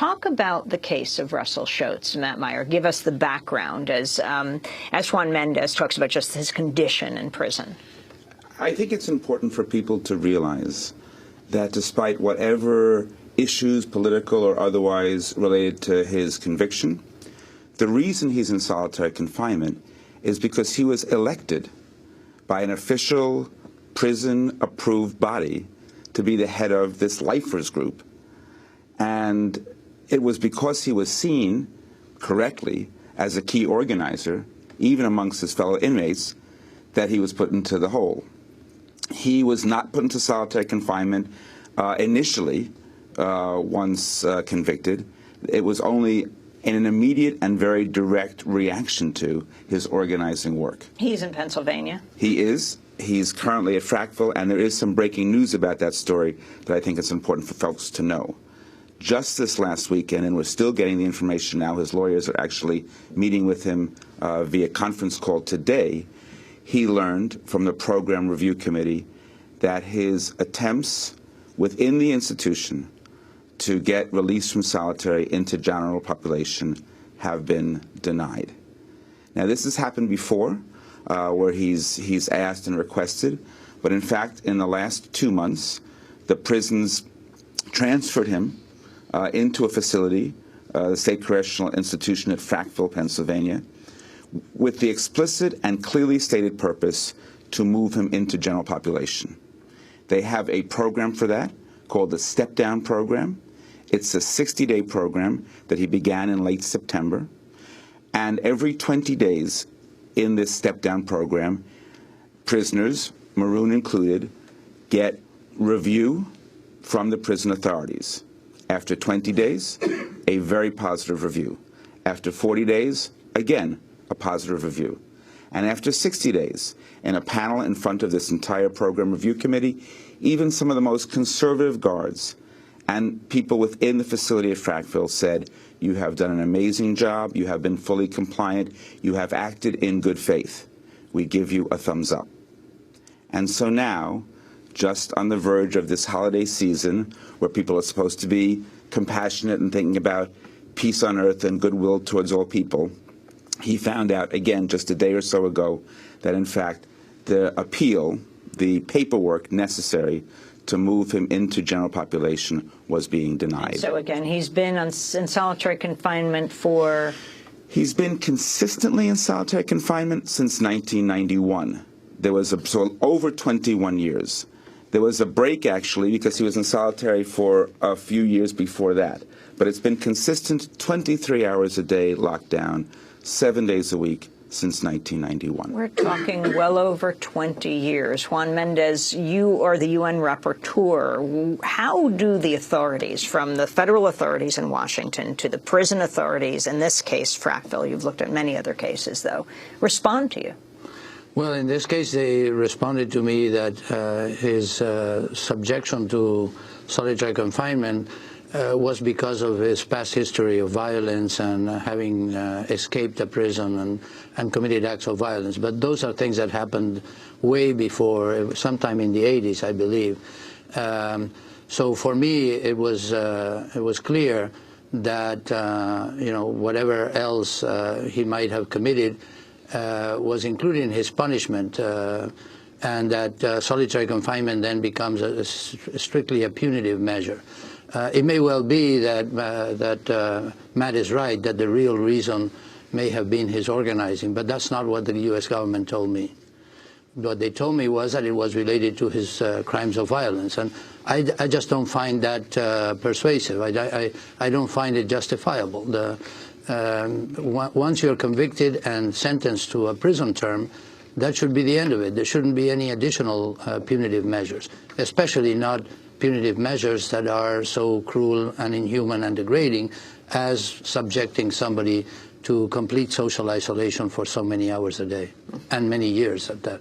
Talk about the case of Russell Shoatz, Matt Meyer. Give us the background as Juan Mendez talks about just his condition in prison. I think it's important for people to realize that despite whatever issues, political or otherwise, related to his conviction, the reason he's in solitary confinement is because he was elected by an official prison-approved body to be the head of this lifers group. And it was because he was seen correctly as a key organizer, even amongst his fellow inmates, that he was put into the hole. He was not put into solitary confinement initially, once convicted. It was only in an immediate and very direct reaction to his organizing work. He's in Pennsylvania. He is. He's currently at Frackville, and there is some breaking news about that story that I think it's important for folks to know. Just this last weekend, and we're still getting the information now, his lawyers are actually meeting with him via conference call today, he learned from the Program Review Committee that his attempts within the institution to get released from solitary into general population have been denied. Now, this has happened before, where he's asked and requested, but in fact, in the last 2 months, the prisons transferred him into a facility, the State Correctional Institution at Frackville, Pennsylvania, with the explicit and clearly stated purpose to move him into general population. They have a program for that called the Step Down Program. It's a 60-day program that he began in late September. And every 20 days in this Step Down program, prisoners, Maroon included, get review from the prison authorities. After 20 days, a very positive review. After 40 days, again, a positive review. And after 60 days, in a panel in front of this entire Program Review Committee, even some of the most conservative guards and people within the facility at Frackville said, you have done an amazing job, you have been fully compliant, you have acted in good faith. We give you a thumbs up. And so now, just on the verge of this holiday season, where people are supposed to be compassionate and thinking about peace on earth and goodwill towards all people, he found out, again, just a day or so ago, that in fact the appeal, the paperwork necessary to move him into general population was being denied. So again, he's been in solitary confinement for? He's been consistently in solitary confinement since 1991. There was so over 21 years. There was a break, actually, because he was in solitary for a few years before that. But it's been consistent 23 hours a day locked down, 7 days a week since 1991. We're talking well over 20 years. Juan Mendez, you are the UN rapporteur. How do the authorities, from the federal authorities in Washington to the prison authorities, in this case, Frackville, you've looked at many other cases, though, respond to you? Well, in this case, they responded to me that his subjection to solitary confinement was because of his past history of violence and having escaped a prison and committed acts of violence. But those are things that happened way before, sometime in the 80s, I believe. So for me, it was clear that you know, whatever else he might have committed was included in his punishment, and that solitary confinement then becomes strictly a punitive measure. It may well be that Matt is right, that the real reason may have been his organizing, but that's not what the U.S. government told me. What they told me was that it was related to his crimes of violence, and I just don't find that persuasive. I don't find it justifiable. Once you're convicted and sentenced to a prison term, that should be the end of it. There shouldn't be any additional punitive measures, especially not punitive measures that are so cruel and inhuman and degrading as subjecting somebody to complete social isolation for so many hours a day, and many years at that.